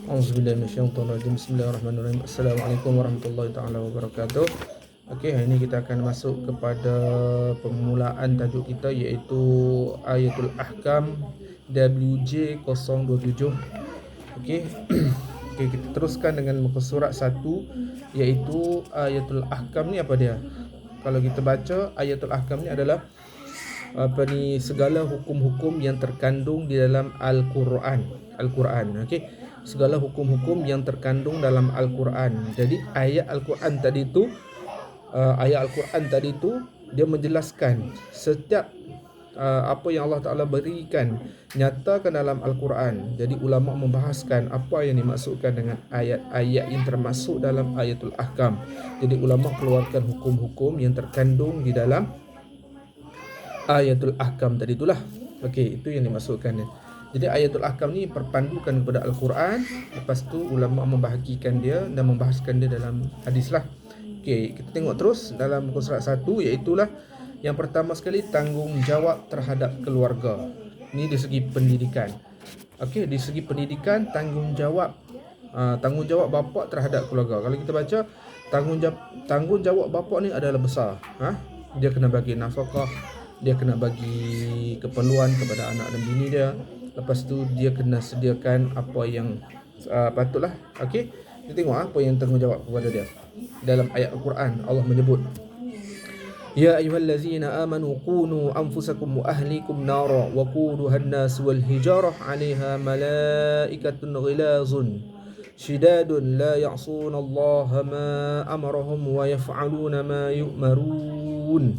Auzubillahi minasyaitonirrajim. Bismillahirrahmanirrahim. Assalamualaikum warahmatullahi taala wabarakatuh. Okey, hari ini kita akan masuk kepada permulaan tajuk kita, iaitu Ayatul Ahkam WJ027. Okey. Okey, kita teruskan dengan muka surat 1, iaitu Ayatul Ahkam ni apa dia? Kalau kita baca, Ayatul Ahkam ni adalah segala hukum-hukum yang terkandung di dalam Al-Quran. Okey. Segala hukum-hukum yang terkandung dalam Al-Quran. Jadi ayat Al-Quran tadi tu dia menjelaskan setiap apa yang Allah Ta'ala berikan, nyatakan dalam Al-Quran. Jadi ulama membahaskan apa yang dimaksudkan dengan ayat-ayat yang termasuk dalam Ayatul Ahkam. Jadi ulama keluarkan hukum-hukum yang terkandung di dalam Ayatul Ahkam tadi itulah. Okey, itu yang dimaksudkan. Jadi Ayatul Ahkam ni perpandukan kepada Al-Quran. Lepas tu ulama membahagikan dia dan membahaskan dia dalam hadis lah. Okey, kita tengok terus dalam muka surat 1, iaitulah yang pertama sekali, tanggungjawab terhadap keluarga. Ni di segi pendidikan. Okey, di segi pendidikan, tanggungjawab bapa terhadap keluarga. Kalau kita baca, tanggungjawab bapa ni adalah besar. Dia kena bagi nafkah, dia kena bagi keperluan kepada anak dan bini dia. Lepas tu dia kena sediakan apa yang patutlah. Okey, kita tengok apa yang tanggungjawab kepada dia. Dalam ayat Al-Quran Allah menyebut, Ya ayyuhallazina amanu qunu anfusakum wa ahlikum nara wa quduhan nas wal hijarah 'alaiha malaikatun ghilazun shidadun la ya'sunallaha ma amarahum wa yaf'aluna ma yu'marun.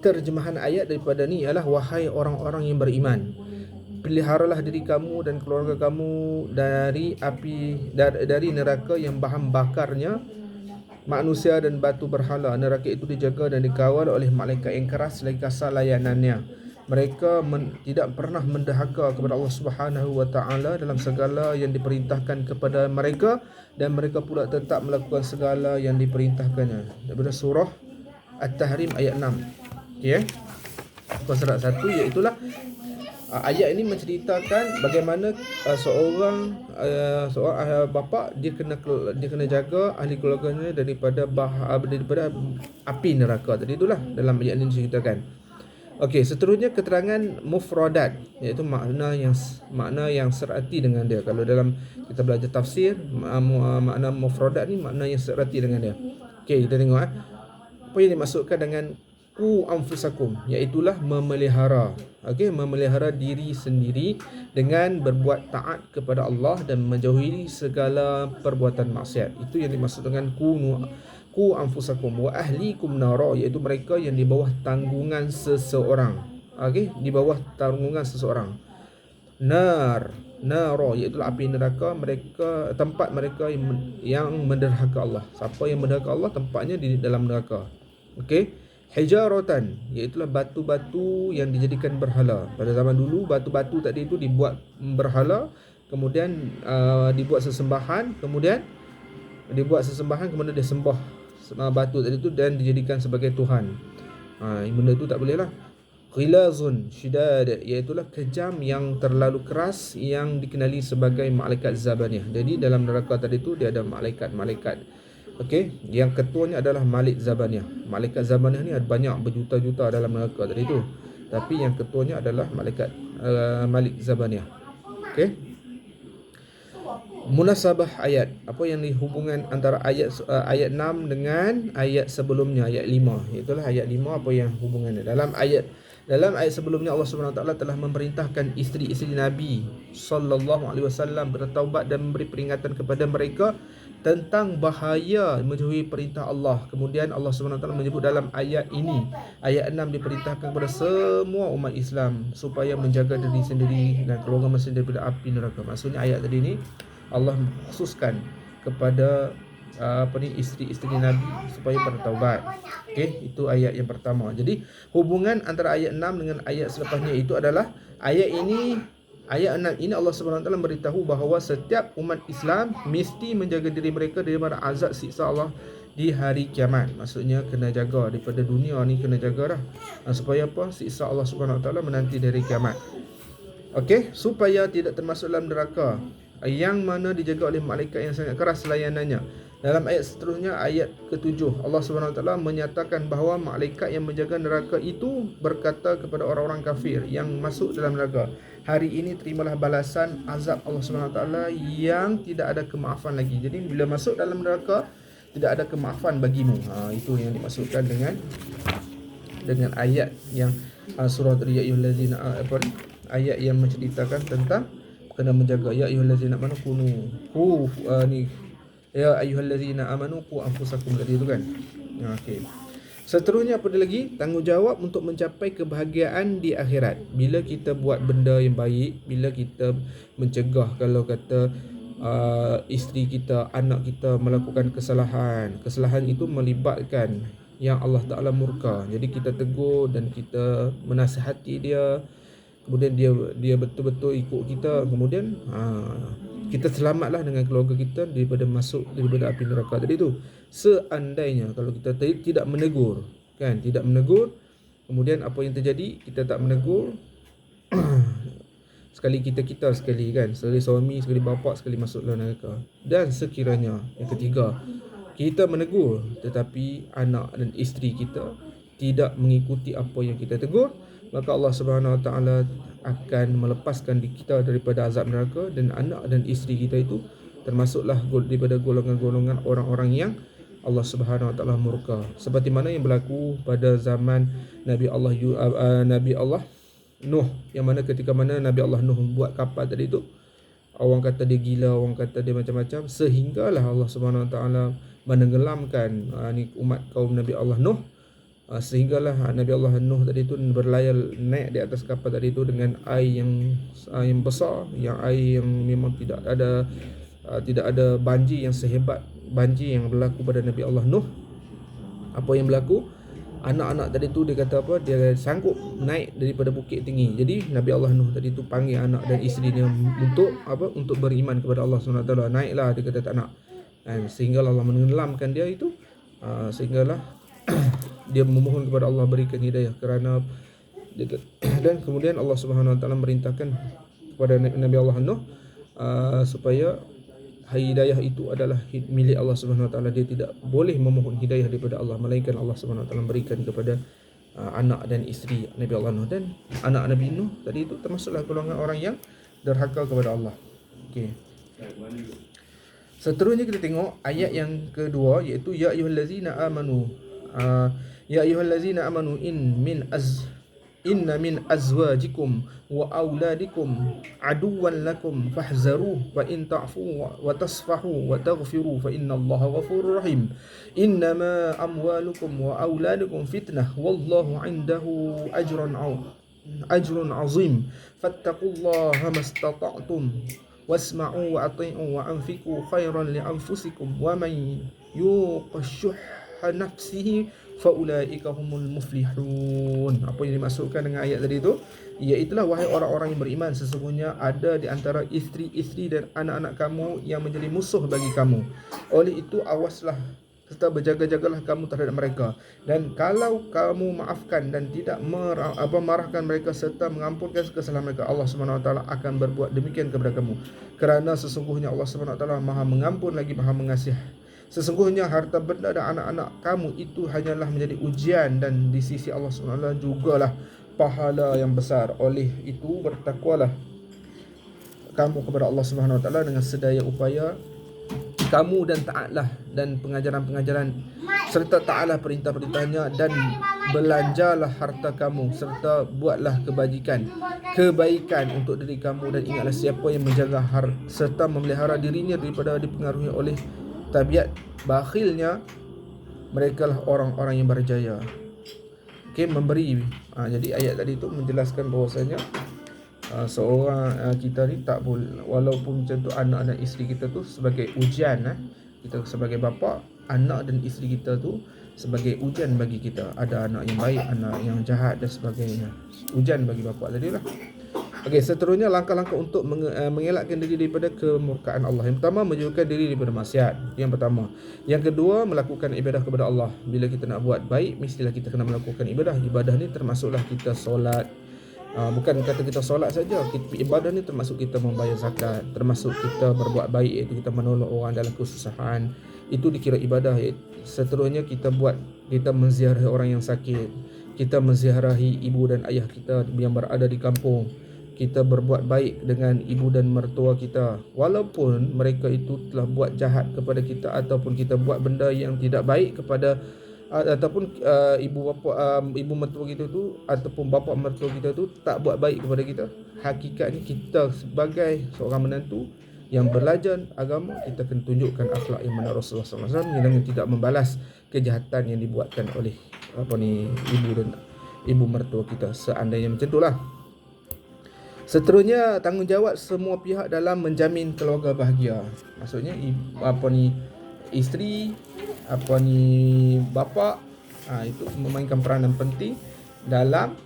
Terjemahan ayat daripada ni ialah, wahai orang-orang yang beriman, peliharalah diri kamu dan keluarga kamu dari api, dari neraka yang bahan bakarnya manusia dan batu berhala. Neraka itu dijaga dan dikawal oleh malaikat yang keras lagi kasar layanannya. Mereka tidak pernah mendahaka kepada Allah Subhanahu wa taala dalam segala yang diperintahkan kepada mereka, dan mereka pula tetap melakukan segala yang diperintahkannya. Daripada surah At-Tahrim ayat 6. Okey, surat 1, iaitulah ayat ini menceritakan bagaimana seorang bapa dia kena jaga ahli keluarganya daripada api neraka. Tadi itulah dalam ayat ini diceritakan. Okey, seterusnya keterangan mufradat, iaitu makna yang serati dengan dia. Kalau dalam kita belajar tafsir, makna mufradat ni makna yang serati dengan dia. Okey, kita tengok apa yang dimaksudkan dengan ku anfusakum, iaitulah memelihara. Okey, memelihara diri sendiri dengan berbuat taat kepada Allah dan menjauhi segala perbuatan maksiat. Itu yang dimaksud dengan ku anfusakum wa ahlikum nara, iaitu mereka yang di bawah tanggungan seseorang. Okey, di bawah tanggungan seseorang. Nara, iaitu api neraka, tempat mereka yang menderhaka Allah. Siapa yang menderhaka Allah, tempatnya di dalam neraka. Okey, hijaratan, iaitu batu-batu yang dijadikan berhala. Pada zaman dulu, batu-batu tadi itu dibuat berhala, kemudian dibuat sesembahan, kemudian dia sembah batu tadi itu dan dijadikan sebagai Tuhan. Benda itu tak boleh lah. Ghilazun shidad, iaitu kejam yang terlalu keras, yang dikenali sebagai malaikat Zabaniyah. Jadi dalam neraka tadi itu dia ada malaikat. Okey, yang ketuanya adalah Malik Zabaniyah. Malaikat Zabaniyah ni ada banyak, berjuta-juta dalam neraka tadi tu. Tapi yang ketuanya adalah Malik Zabaniyah. Okey. Munasabah ayat, apa yang dihubungan antara ayat 6 dengan ayat sebelumnya, ayat 5. Itulah ayat 5 apa yang hubungannya. Dalam ayat sebelumnya Allah Subhanahu Wa Taala telah memerintahkan isteri-isteri Nabi sallallahu alaihi wasallam bertaubat dan memberi peringatan kepada mereka tentang bahaya menjauhi perintah Allah. Kemudian Allah Subhanahu Wa Taala menyebut dalam ayat ini, ayat 6, diperintahkan kepada semua umat Islam supaya menjaga diri sendiri dan keluarga masing daripada api neraka. Maksudnya ayat tadi ni Allah khususkan kepada isteri-isteri Nabi supaya bertaubat. Okey, itu ayat yang pertama. Jadi hubungan antara ayat 6 dengan ayat selepasnya itu adalah ayat 6 ini Allah Subhanahu Wa Taala beritahu bahawa setiap umat Islam mesti menjaga diri mereka daripada azab siksa Allah di hari kiamat. Maksudnya kena jaga daripada dunia ni, kena jaga dah. Supaya apa? Siksa Allah Subhanahu Wa Taala menanti dari kiamat. Okey, supaya tidak termasuk dalam neraka. yang mana dijaga oleh malaikat yang sangat keras layanannya. Dalam ayat seterusnya, ayat ke-7, Allah Subhanahu Wa Taala menyatakan bahawa malaikat yang menjaga neraka itu berkata kepada orang-orang kafir yang masuk dalam neraka, hari ini terimalah balasan azab Allah Subhanahu Wa Taala yang tidak ada kemaafan lagi. Jadi bila masuk dalam neraka, tidak ada kemaafan bagimu. Itu yang dimaksudkan dengan ayat yang surah ya ayyuhallazina ayat yang menceritakan tentang kena menjaga ya ayyuhallazina amanu ya ayyuhallazina amanu qu anfusakum tadi itu kan. Okey. Seterusnya apa lagi? Tanggungjawab untuk mencapai kebahagiaan di akhirat. Bila kita buat benda yang baik, bila kita mencegah kalau kata isteri kita, anak kita melakukan kesalahan. Kesalahan itu melibatkan yang Allah Ta'ala murka. Jadi kita tegur dan kita menasihati dia. Kemudian dia betul-betul ikut kita. Kemudian kita selamatlah dengan keluarga kita daripada api neraka tadi tu. Seandainya kalau kita tidak menegur, kan, tidak menegur, kemudian apa yang terjadi? Kita tak menegur. Sekali kita sekali, kan, sekali suami, sekali bapa, sekali masuk dalam neraka. Dan sekiranya yang ketiga, kita menegur tetapi anak dan isteri kita tidak mengikuti apa yang kita tegur, maka Allah Subhanahu Wa Taala akan melepaskan kita daripada azab neraka, dan anak dan isteri kita itu termasuklah daripada golongan-golongan orang-orang yang Allah Subhanahu Wa Taala murka. Seperti mana yang berlaku pada zaman Nabi Allah Nuh, yang mana ketika mana Nabi Allah Nuh buat kapal tadi itu, orang kata dia gila, orang kata dia macam-macam, sehinggalah Allah Subhanahu Wa Taala menenggelamkan umat kaum Nabi Allah Nuh. Sehinggalah Nabi Allah Nuh tadi itu berlayar naik di atas kapal tadi itu dengan air yang besar, yang air yang memang tidak ada banjir yang sehebat banjir yang berlaku pada Nabi Allah Nuh. Apa yang berlaku? Anak-anak tadi tu dia kata apa? Dia sanggup naik daripada bukit tinggi. Jadi Nabi Allah Nuh tadi tu panggil anak dan isteri dia untuk beriman kepada Allah SWT. Naiklah, dia kata tak nak. Sehinggalah Allah menenggelamkan dia itu. Sehinggalah dia memohon kepada Allah berikan hidayah kerana dan kemudian Allah Subhanahu Wa Taala merintahkan kepada Nabi Allah Nuh supaya hidayah itu adalah milik Allah Subhanahu Wa Taala. Dia tidak boleh memohon hidayah daripada Allah, melainkan Allah Subhanahu Wa Taala berikan kepada anak dan isteri Nabi Allah Nuh. Dan anak Nabi Nuh tadi itu termasuklah golongan orang yang derhaka kepada Allah. Okey. Seterusnya kita tengok ayat yang kedua, iaitu ya ayyuhallazina amanu ya ayyuhallazina amanu inna min azwajikum wa auladikum aduwwan lakum fahzaruh wa in ta'fu wa tasfahu wa taghfiru fa innallaha ghafurur rahim. Innama amwalukum wa auladukum fitnah wallahu 'indahu ajrun 'azim. Fattaqullaha mastata'tum wasma'u wa ati'u wa anfiqu khairan li anfusikum wa man yuqashuhha nafsihi faulaika humul muflihun. Apa yang dimaksudkan dengan ayat tadi itu? Iaitulah, wahai orang-orang yang beriman, sesungguhnya ada di antara isteri-isteri dan anak-anak kamu yang menjadi musuh bagi kamu. Oleh itu awaslah serta berjaga-jagalah kamu terhadap mereka. Dan kalau kamu maafkan dan tidak marahkan mereka serta mengampunkan kesalahan mereka, Allah SWT akan berbuat demikian kepada kamu. Kerana sesungguhnya Allah SWT Maha mengampun lagi Maha mengasihi. Sesungguhnya harta benda dan anak-anak kamu itu hanyalah menjadi ujian, dan di sisi Allah SWT jugalah pahala yang besar. Oleh itu bertakwalah kamu kepada Allah SWT dengan sedaya upaya kamu, dan taatlah dan pengajaran-pengajaran serta taatlah perintah-perintahnya, dan belanjalah harta kamu serta buatlah kebaikan untuk diri kamu. Dan ingatlah, siapa yang menjaga serta memelihara dirinya daripada dipengaruhi oleh tabiat bakhilnya, mereka lah orang-orang yang berjaya. Okey, memberi. Jadi ayat tadi tu menjelaskan bahawasanya seorang kita ni tak boleh, walaupun macam tu anak dan isteri kita tu sebagai ujian, kita sebagai bapa, anak dan isteri kita tu sebagai ujian bagi kita. Ada anak yang baik, anak yang jahat dan sebagainya. Ujian bagi bapa tadi lah. Okey, seterusnya langkah-langkah untuk mengelakkan diri daripada kemurkaan Allah. Yang pertama, menjauhkan diri daripada maksiat. Yang pertama. Yang kedua, melakukan ibadah kepada Allah. Bila kita nak buat baik, mestilah kita kena melakukan ibadah. Ibadah ni termasuklah kita solat, Bukan kata kita solat saja, ibadah ni termasuk kita membayar zakat, termasuk kita berbuat baik, iaitu kita menolong orang dalam kesusahan. Itu dikira ibadah. Seterusnya kita menziarahi orang yang sakit, kita menziarahi ibu dan ayah kita yang berada di kampung, kita berbuat baik dengan ibu dan mertua kita, walaupun mereka itu telah buat jahat kepada kita, ataupun kita buat benda yang tidak baik kepada ataupun ibu mertua kita tu ataupun bapa mertua kita tu tak buat baik kepada kita. Hakikatnya kita sebagai seorang menantu yang belajar agama, kita akan tunjukkan akhlak yang mana Rasulullah SAW dengan tidak membalas kejahatan yang dibuatkan oleh ibu mertua kita, seandainya macam itulah. Seterusnya, tanggungjawab semua pihak dalam menjamin keluarga bahagia. Maksudnya isteri, bapa, itu memainkan peranan penting dalam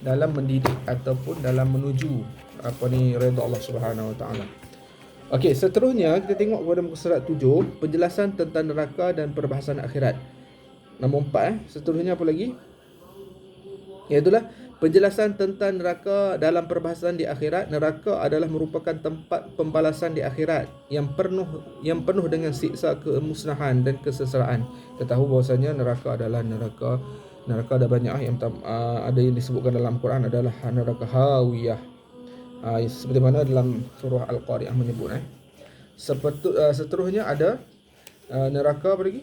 dalam mendidik ataupun dalam menuju redha Allah Subhanahu Wa Taala. Okey, seterusnya kita tengok pada muka surat 7, penjelasan tentang neraka dan perbahasan akhirat. Nombor 4, seterusnya apa lagi? Iaitulah penjelasan tentang neraka dalam perbahasan di akhirat. Neraka adalah merupakan tempat pembalasan di akhirat yang penuh dengan siksa kemusnahan dan kesengsaraan. Kita tahu bahawasanya neraka adalah neraka ada banyak ada yang disebutkan dalam Quran adalah neraka hawiyah. Seperti mana dalam surah Al-Qari'ah menyebut. Seterusnya ada neraka apa lagi?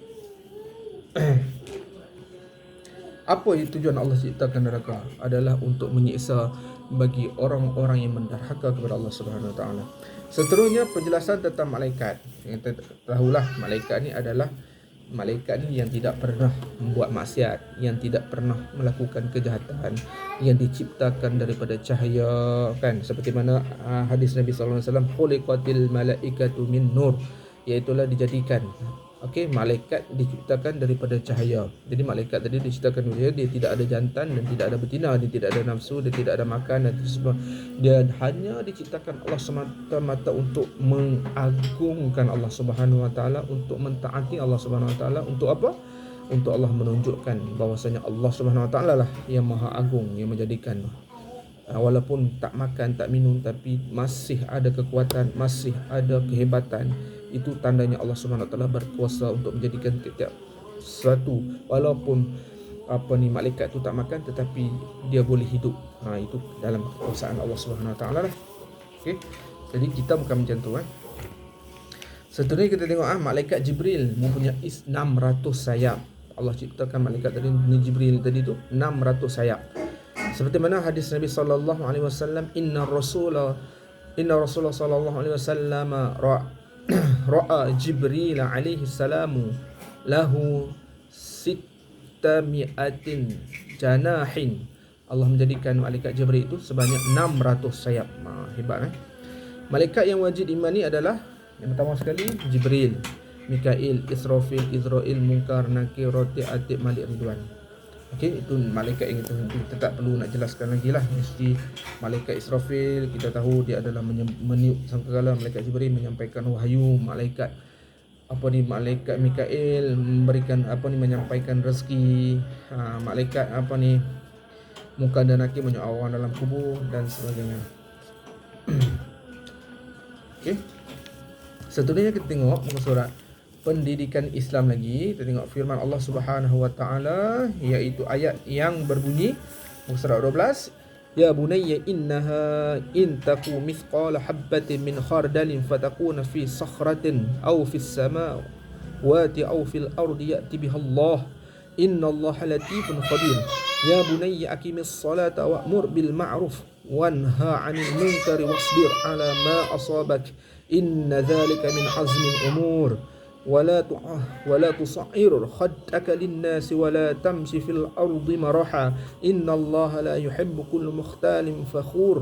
Apa tujuan Allah ciptakan neraka? Adalah untuk menyiksa bagi orang-orang yang menderhaka kepada Allah Subhanahu Wa Taala. Seterusnya penjelasan tentang malaikat. Kita tahulah malaikat ni adalah yang tidak pernah membuat maksiat, yang tidak pernah melakukan kejahatan, yang diciptakan daripada cahaya, kan? Seperti mana hadis Nabi sallallahu alaihi wasallam, khuliqatil malaikatu min nur, iaitulah dijadikan malaikat diciptakan daripada cahaya. Jadi malaikat tadi diciptakan dia tidak ada jantan dan tidak ada betina, dia tidak ada nafsu, dia tidak ada makan dan semua. Dia hanya diciptakan Allah semata-mata untuk mengagungkan Allah Subhanahu Wa Taala, untuk mentaati Allah Subhanahu Wa Taala. Untuk apa? Untuk Allah menunjukkan bahawasanya Allah Subhanahu Wa Taala lah yang Maha Agung, yang menjadikan walaupun tak makan, tak minum, tapi masih ada kekuatan, masih ada kehebatan. Itu tandanya Allah Subhanahu Wa Taala berkuasa untuk menjadikan setiap sesuatu. Walaupun malaikat tu tak makan, tetapi dia boleh hidup. Itu dalam kekuasaan Allah Subhanahu Wa Taala lah. Okey. Jadi kita bukan macam tu. Seterusnya kita tengok malaikat Jibril mempunyai 600 sayap. Allah ciptakan malaikat tadi, Jibril tadi tu 600 sayap. Seperti mana hadis Nabi sallallahu alaihi wasallam, inna Rasulullah sallallahu alaihi wasallam ra'a Jibril alaihi salamu lahu 600 janahin. Allah menjadikan malaikat Jibril itu sebanyak 600 sayap. Hebat. Malaikat yang wajib imani adalah yang pertama sekali Jibril, Mikail, Israfil, Izrail, Munkar, Nakir, Roti, Atib, Malik, Ridwan. Okey, itu malaikat yang kita tak perlu nak jelaskan lagi lah. Mesti malaikat Israfil kita tahu dia adalah meniup sangkakala. Malaikat Jibril menyampaikan wahyu. Malaikat Mikail memberikan menyampaikan rezeki. Malaikat Munkar dan Nakir menyuap orang dalam kubur dan sebagainya. Okey. Seterusnya kita tengok muka surat pendidikan Islam lagi. Kita tengok firman Allah Subhanahu Wa Taala, iaitu ayat yang berbunyi muka surat 12, ya bunayya innaha in taku mithqala habbatin min khardalin fatakuna fi sakhratin aw fis samawati aw fil ardi ya'ti biha Allah innallaha latifun khabir. Ya bunayya aqimis salata wa'mur bil ma'ruf wanha 'anil munkari wasbir 'ala ma asabak inna dhalika min azmil umur. ولا تصعر خدك للناس ولا تمشي في الأرض مرحا إن الله لا يحب كل مختال فخور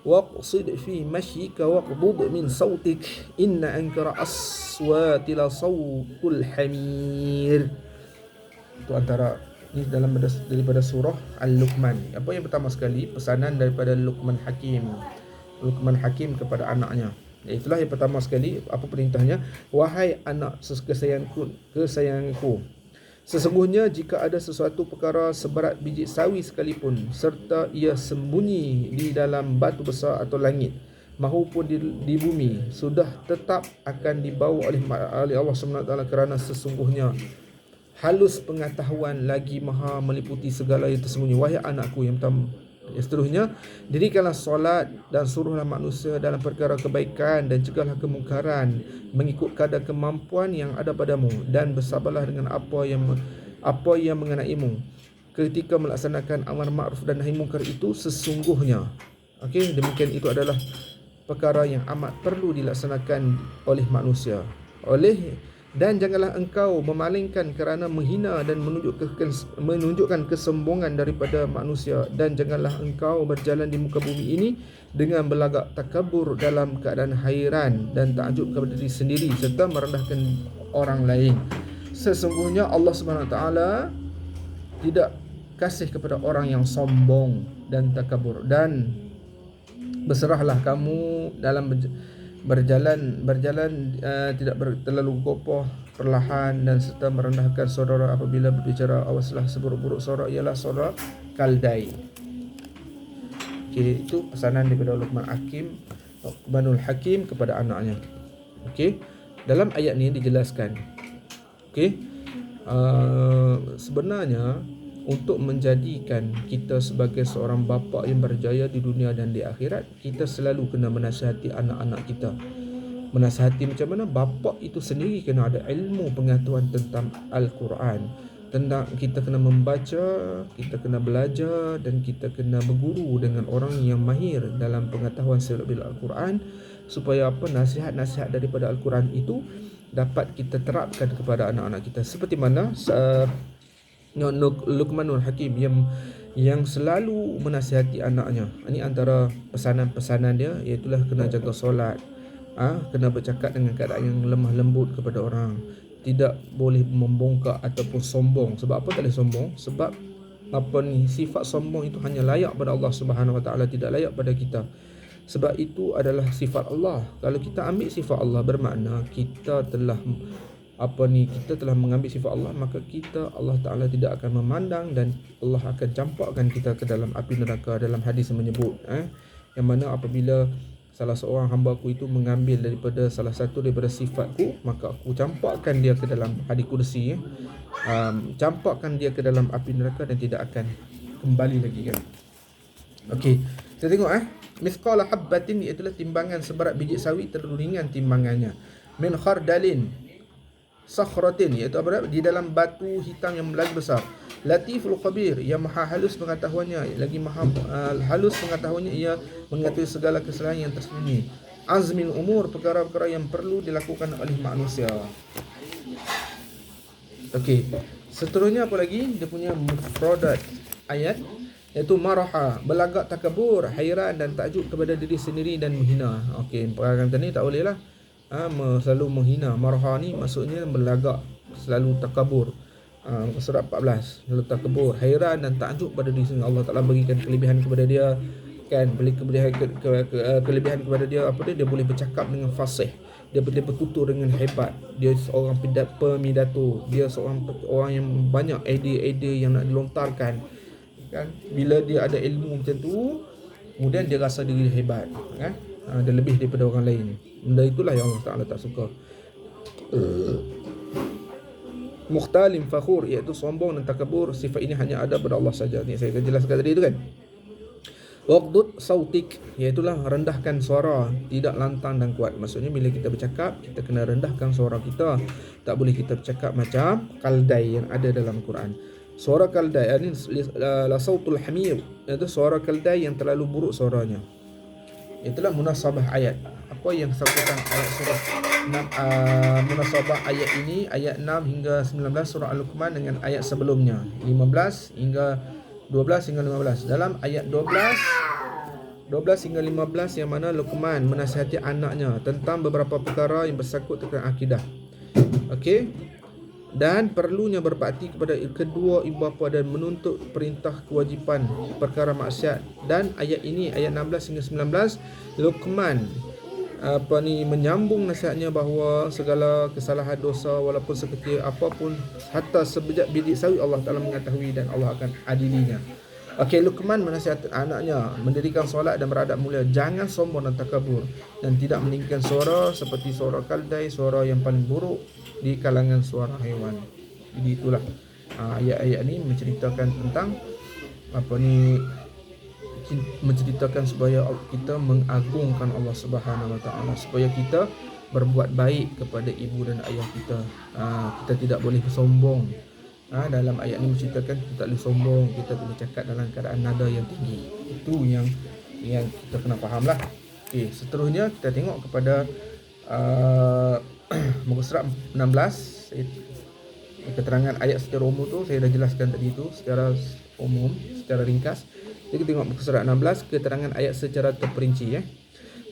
واقصد في مشيك واغضض من صوتك إن أنكر أصوات لصوت الحمير. Itu antara ini daripada surah Al-Luqman. Apa yang pertama sekali, pesanan daripada Luqman Luqman Hakim kepada anaknya. Itulah yang pertama sekali, apa perintahnya? Wahai anak kesayanganku, Sesungguhnya jika ada sesuatu perkara seberat biji sawi sekalipun, serta ia sembunyi di dalam batu besar atau langit maupun di bumi, sudah tetap akan dibawa oleh Allah SWT, kerana sesungguhnya halus pengetahuan lagi maha meliputi segala yang tersembunyi. Wahai anakku yang pertama, seterusnya, dirikanlah solat dan suruhlah manusia dalam perkara kebaikan dan cegahlah kemungkaran mengikut kadar kemampuan yang ada padamu, dan bersabarlah dengan apa yang mengenaimu ketika melaksanakan amar ma'ruf dan nahi munkar itu. Sesungguhnya, demikian itu adalah perkara yang amat perlu dilaksanakan oleh manusia. Dan janganlah engkau memalingkan kerana menghina dan menunjukkan kesombongan daripada manusia, dan janganlah engkau berjalan di muka bumi ini dengan berlagak takabur dalam keadaan hairan dan takjub kepada diri sendiri serta merendahkan orang lain. Sesungguhnya Allah SWT tidak kasih kepada orang yang sombong dan takabur. Dan berserahlah kamu dalam berjalan tidak terlalu kokoh, perlahan, dan serta merendahkan saudara apabila berbicara. Awaslah seburuk-buruk saudara ialah saudara kaldai. Itu pesanan daripada Luqmanul Hakim kepada anaknya. Dalam ayat ni dijelaskan, sebenarnya untuk menjadikan kita sebagai seorang bapa yang berjaya di dunia dan di akhirat, kita selalu kena menasihati anak-anak kita. Menasihati macam mana? Bapa itu sendiri kena ada ilmu pengetahuan tentang Al-Quran. Tentang kita kena membaca, kita kena belajar, dan kita kena berguru dengan orang yang mahir dalam pengetahuan sirah Al-Quran, supaya nasihat-nasihat daripada Al-Quran itu dapat kita terapkan kepada anak-anak kita. Seperti mana Luqmanul Hakim yang selalu menasihati anaknya. Ini antara pesanan-pesanan dia, iaitulah kena jaga solat, kena bercakap dengan keadaan yang lemah lembut kepada orang, tidak boleh membongkak ataupun sombong. Sebab apa tak boleh sombong? Sebab sifat sombong itu hanya layak pada Allah Subhanahu Wa Taala, tidak layak pada kita. Sebab itu adalah sifat Allah. Kalau kita ambil sifat Allah, bermakna kita telah mengambil sifat Allah, maka Allah Ta'ala tidak akan memandang, dan Allah akan campakkan kita ke dalam api neraka. Dalam hadis menyebut yang mana apabila salah seorang hamba-Ku itu mengambil daripada salah satu daripada sifatku, maka Aku campakkan dia ke dalam hadis kursi, campakkan dia ke dalam api neraka dan tidak akan kembali lagi kan. Kita tengok mithqala habbatin, iaitu timbangan seberat biji sawi, terlalu ringan timbangannya. Min khardalin sakhratin, iaitu di dalam batu hitam yang lagi besar. Latiful khabir, yang maha halus pengetahuannya, lagi maha halus pengetahuannya, ia mengetahui segala kesalahan yang tersembunyi. Azmil umur, perkara-perkara yang perlu dilakukan oleh manusia. Seterusnya apa lagi? Dia punya mufradat ayat, iaitu maraha, berlagak takabur, hairan dan takjub kepada diri sendiri dan menghina. Perkara tadi tak boleh lah selalu menghina. Marha ni maksudnya berlagak, selalu takabur. Surat 14, selalu takabur, hairan dan takjub pada diri sendiri. Allah Ta'ala berikan kelebihan kepada dia, beri kelebihan kepada dia. Dia boleh bercakap dengan fasih, dia boleh bertutur dengan hebat, dia seorang pemidato, dia seorang orang yang banyak idea yang nak dilontarkan kan. Bila dia ada ilmu macam tu, kemudian dia rasa diri hebat kan. Dia lebih daripada orang lain. Benda itulah yang Allah Ta'ala tak suka. Mukhtalim fakhur, iaitu sombong dan takabur. Sifat ini hanya ada pada Allah saja. Ni saya akan jelaskan tadi itu kan. Waqdud sautik, iaitulah rendahkan suara, tidak lantang dan kuat. Maksudnya bila kita bercakap, kita kena rendahkan suara kita. Tak boleh kita bercakap macam kaldai yang ada dalam Quran. Suara kaldai ini la sautul hamir, iaitu suara kaldai yang terlalu buruk suaranya. Itulah munasabah ayat. Apa yang disebutkan ayat surah 6, munasabah ayat ini, ayat 6 hingga 19 surah Al-Luqman dengan ayat sebelumnya 15 hingga 12 hingga 15. Dalam ayat 12 hingga 15 yang mana Luqman menasihati anaknya tentang beberapa perkara yang bersangkut dengan akidah. Dan perlunya berbakti kepada kedua ibu bapa dan menuntut perintah kewajipan perkara maksiat. Dan ayat ini, ayat 16 hingga 19, Luqman menyambung nasihatnya bahawa segala kesalahan dosa walaupun sekecil apapun, hatta sebejak biji sawi, Allah Taala mengetahui dan Allah akan adilinya. Okey, Luqman menasihatkan anaknya mendirikan solat dan beradab mulia, jangan sombong dan takabur, dan tidak meninggikan suara seperti suara kaldai, suara yang paling buruk di kalangan suara haiwan. Jadi itulah ayat-ayat ni menceritakan tentang menceritakan supaya kita mengagungkan Allah Subhanahu Wa Taala, supaya kita berbuat baik kepada ibu dan ayah kita. Kita tidak boleh bersombong. Dalam ayat ni menceritakan kita tak boleh sombong, kita boleh cakap dalam keadaan nada yang tinggi. Itu yang kita kena faham lah. Okey, seterusnya kita tengok kepada muka surat 16. Keterangan ayat secara umum tu saya dah jelaskan tadi tu secara umum, secara ringkas. Kita tengok muka surat 16, keterangan ayat secara terperinci.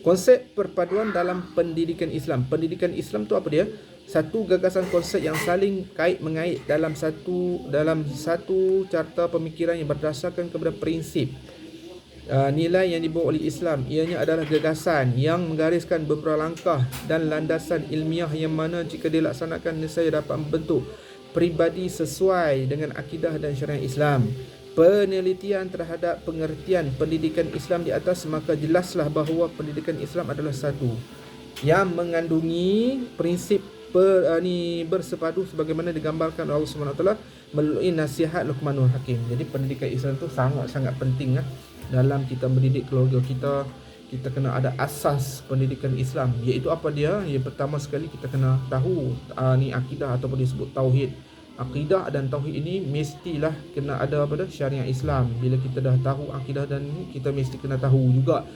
Konsep perpaduan dalam pendidikan Islam. Pendidikan Islam tu apa dia? Satu gagasan konsep yang saling kait mengait dalam satu carta pemikiran yang berdasarkan kepada prinsip nilai yang dibawa oleh Islam. Ianya adalah gagasan yang menggariskan beberapa langkah dan landasan ilmiah yang mana jika dilaksanakan nescaya dapat membentuk peribadi sesuai dengan akidah dan syariat Islam. Penelitian terhadap pengertian pendidikan Islam di atas, maka jelaslah bahawa pendidikan Islam adalah satu yang mengandungi prinsip bersepadu sebagaimana digambarkan Allah SWT melalui nasihat Luqmanul Hakim. Jadi pendidikan Islam tu sangat-sangat penting dalam kita mendidik keluarga kita. Kita kena ada asas pendidikan Islam, iaitu apa dia? Yang pertama sekali kita kena tahu akidah ataupun disebut tauhid. Akidah dan tauhid ini mestilah kena ada syariat Islam. Bila kita dah tahu akidah dan kita mesti kena tahu juga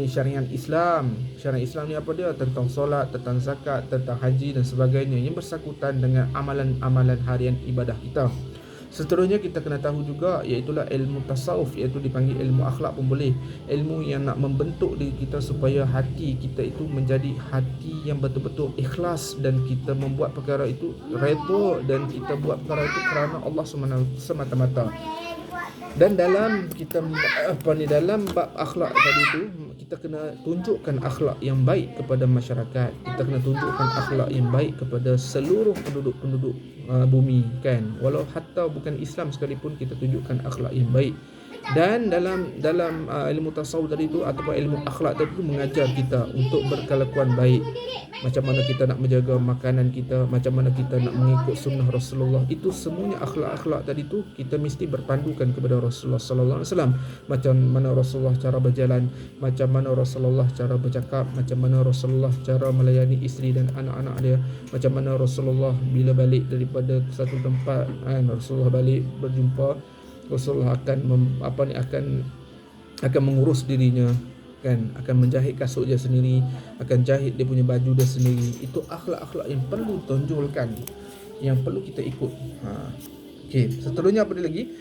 syariat Islam. Syariat Islam ni apa dia? Tentang solat, tentang zakat, tentang haji dan sebagainya yang bersangkutan dengan amalan-amalan harian ibadah kita. Seterusnya kita kena tahu juga iaitulah ilmu tasawuf, iaitu dipanggil ilmu akhlak pun boleh. Ilmu yang nak membentuk diri kita supaya hati kita itu menjadi hati yang betul-betul ikhlas, dan kita membuat perkara itu redha, dan kita buat perkara itu kerana Allah semata-mata. Dan dalam kita dalam bab akhlak tadi tu, kita kena tunjukkan akhlak yang baik kepada masyarakat. Kita kena tunjukkan akhlak yang baik kepada seluruh penduduk bumi, kan. Walau hatta bukan Islam sekalipun, kita tunjukkan akhlak yang baik. Dan dalam ilmu tasawuf tadi tu ataupun ilmu akhlak tadi tu mengajar kita untuk berkelakuan baik. Macam mana kita nak menjaga makanan kita, macam mana kita nak mengikut sunnah Rasulullah. Itu semuanya akhlak-akhlak tadi tu kita mesti berpandukan kepada Rasulullah sallallahu alaihi wasallam. Macam mana Rasulullah cara berjalan, macam mana Rasulullah cara bercakap, macam mana Rasulullah cara melayani isteri dan anak-anak dia, macam mana Rasulullah bila balik daripada satu tempat, Rasulullah balik berjumpa, Rasulullah akan mengurus dirinya, kan, akan menjahit kasut dia sendiri, akan jahit dia punya baju dia sendiri. Itu akhlak-akhlak yang perlu tonjolkan, yang perlu kita ikut. Okey, seterusnya apa dia lagi?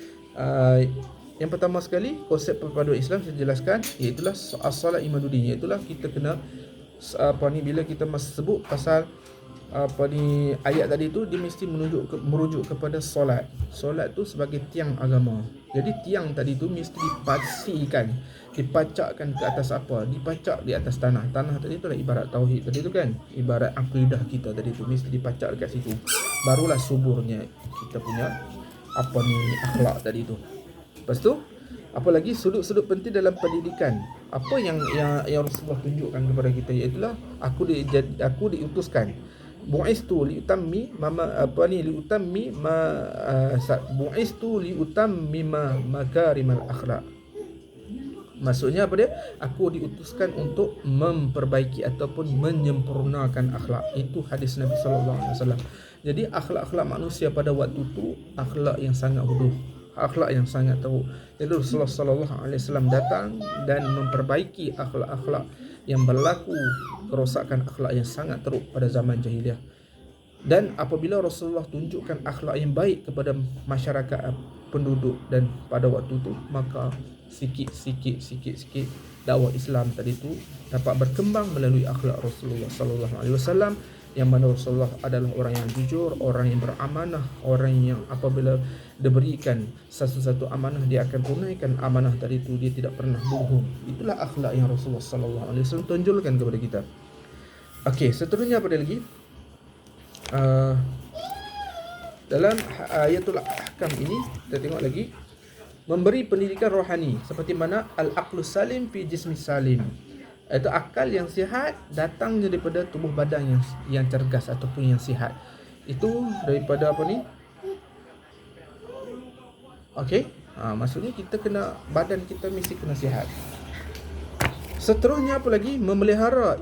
Yang pertama sekali, konsep perpaduan Islam saya jelaskan, iaitu as-salat imaduddin, iaitu kita kena bila kita sebut pasal ayat tadi tu, dia mesti merujuk kepada solat. Solat tu sebagai tiang agama. Jadi tiang tadi tu mesti dipacakkan ke atas apa? Dipacak di atas tanah. Tanah tadi tu ibarat tauhid tadi tu, kan, ibarat akidah kita tadi tu mesti dipacak dekat situ. Barulah suburnya kita punya akhlak tadi tu. Lepas tu apa lagi sudut-sudut penting dalam pendidikan? Apa yang Rasulullah tunjukkan kepada kita, iaitu aku diutuskan bu'istu liutammima makarimal akhlak. Maksudnya apa dia? Aku diutuskan untuk memperbaiki ataupun menyempurnakan akhlak. Itu hadis Nabi sallallahu alaihi wasallam. Jadi akhlak-akhlak manusia pada waktu itu akhlak yang sangat huduh, akhlak yang sangat teruk. Jadi Rasulullah sallallahu alaihi wasallam datang dan memperbaiki akhlak-akhlak yang berlaku, kerosakan akhlak yang sangat teruk pada zaman jahiliah. Dan apabila Rasulullah tunjukkan akhlak yang baik kepada masyarakat penduduk dan pada waktu itu, maka sikit-sikit dakwah Islam tadi tu dapat berkembang melalui akhlak Rasulullah sallallahu alaihi wasallam, yang mana Rasulullah adalah orang yang jujur, orang yang beramanah, orang yang apabila diberikan satu-satu amanah dia akan tunaikan amanah tadi itu, dia tidak pernah bohong. Itulah akhlak yang Rasulullah sallallahu alaihi wasallam tunjukkan kepada kita. Okey, seterusnya apa dia lagi? Dalam ayatul ahkam ini kita tengok lagi memberi pendidikan rohani seperti mana al-aqlus salim fi jismi salim. Itu akal yang sihat datang daripada tubuh badan yang cergas ataupun yang sihat. Itu daripada apa ni? Okey. Maksudnya kita kena, badan kita mesti kena sihat. Seterusnya apa lagi? Memelihara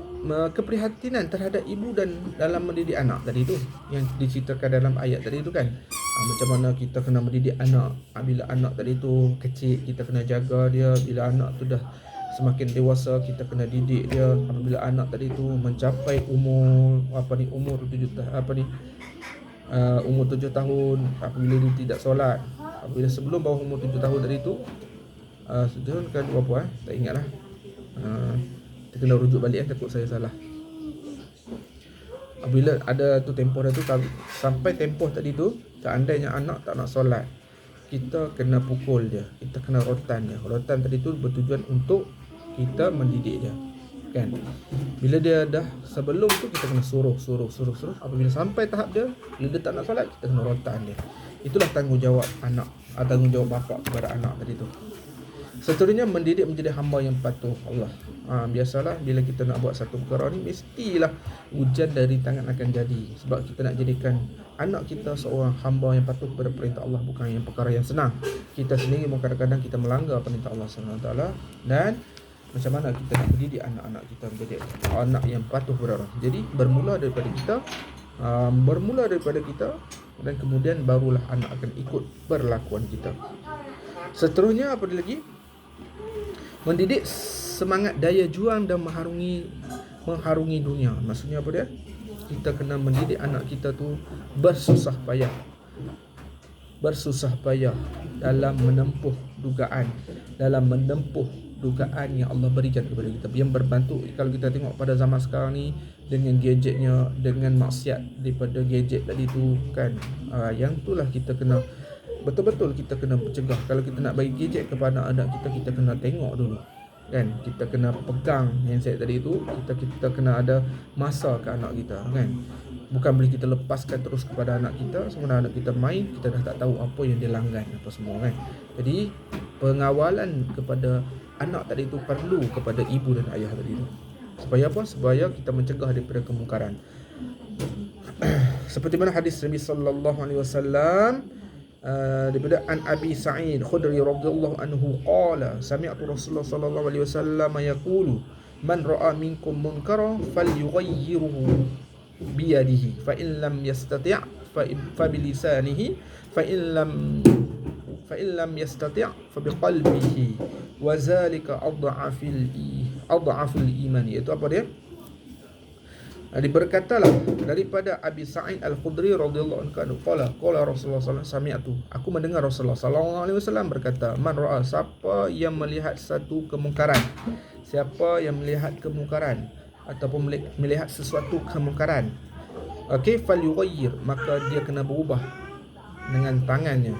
keprihatinan terhadap ibu dan dalam mendidik anak tadi tu yang diceritakan dalam ayat tadi tu kan. Macam mana kita kena mendidik anak. Bila anak tadi tu kecil kita kena jaga dia, bila anak tu dah semakin dewasa kita kena didik dia. Apabila anak tadi tu mencapai umur umur 7 tahun, apabila dia tidak solat, apabila sebelum bawah umur 7 tahun tadi tu setahun kan berapa tak ingatlah. Kita kena rujuk balik takut saya salah. Apabila ada tu tempoh dah tu, sampai tempoh tadi tu, seandainya anak tak nak solat, kita kena pukul dia, kita kena rotan dia. Rotan tadi tu bertujuan untuk kita mendidik dia, kan? Bila dia dah, sebelum tu kita kena suruh. Apabila sampai tahap dia, bila dia tak nak solat, kita kena rotan dia. Itulah tanggungjawab anak, tanggungjawab bapa kepada anak tadi tu. Seterusnya mendidik menjadi hamba yang patuh Allah. Biasalah bila kita nak buat satu perkara ni, mestilah hujan dari tangan akan jadi. Sebab kita nak jadikan anak kita seorang hamba yang patuh kepada perintah Allah, bukan yang perkara yang senang. Kita sendiri kadang-kadang kita melanggar perintah Allah SWT. Dan macam mana kita nak mendidik anak-anak kita menjadi anak yang patuh kepada Allah. Jadi bermula daripada kita, dan kemudian barulah anak akan ikut perlakuan kita. Seterusnya apa lagi? Mendidik semangat daya juang dan mengharungi dunia. Maksudnya apa dia? Kita kena mendidik anak kita tu bersusah payah dalam menempuh dugaan yang Allah berikan kepada kita, yang berbantu. Kalau kita tengok pada zaman sekarang ni, dengan gadgetnya, dengan maksiat daripada gadget tadi tu kan, yang itulah kita kena betul-betul kita kena cegah. Kalau kita nak bagi gadget kepada anak kita, kita kena tengok dulu kan. Kita kena pegang handset tadi tu, kita kena ada masa ke anak kita kan. Bukan boleh kita lepaskan terus kepada anak kita, sebenarnya anak kita main, kita dah tak tahu apa yang dia langgan apa semua kan. Jadi pengawalan kepada anak tadi tu perlu kepada ibu dan ayah tadi tu. Supaya apa? Supaya kita mencegah daripada kemungkaran. Seperti mana hadis Nabi sallallahu alaihi wasallam daripada an Abi Sa'id Khudri radhiyallahu anhu qala sami'tu Rasulullah sallallahu alaihi wasallam yaqulu man ra'a minkum munkaran falyughayyirhu bi yadihi fa in lam yastati' fa bi lisanihi fa in lam yastati' fa bi qalbihi wa zalika adhaful iman. Itu apa dia? Berkatalah daripada Abi Sa'id Al-Khudri radhiyallahu anhu qala Rasulullah sallallahu alaihi wasallam, aku mendengar Rasulullah sallallahu alaihi wasallam berkata, man ra'a, siapa yang melihat satu kemungkaran, siapa yang melihat kemungkaran ataupun melihat sesuatu kemungkaran, okey, falyughayyir, maka dia kena berubah dengan tangannya.